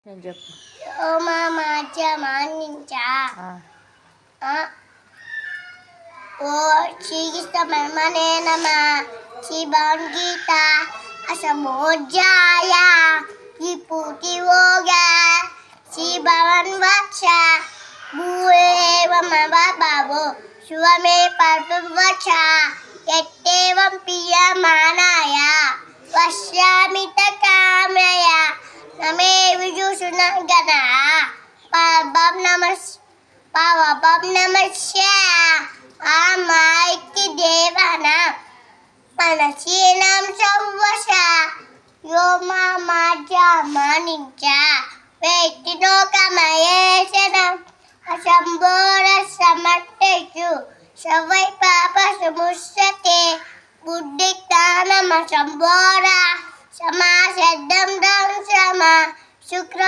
నేను చెప్పు. మానించా ఓ శ్రీకృష్ణమనేనమా శివం గీత అసమోజ్జాయ విపుతి ఓగా శివన్ వక్ష భూయేవం బాబో శివమే పర్వక్ష ఎట్టేవం ప్రియమానాయ వశ్యామిత కామయ నమే విజుషున గణ పాపం నమస్య ఆమాయికి దేవన మనసీనం సవ్వశ యో మానించ వేట్టినో కమయేశనం అశంభోర సమర్థ్యు సవై పాప సముష్యతే బుద్ధి జ్ఞానమ సంభోర సమా శబ్దం శ్రమ శుక్ర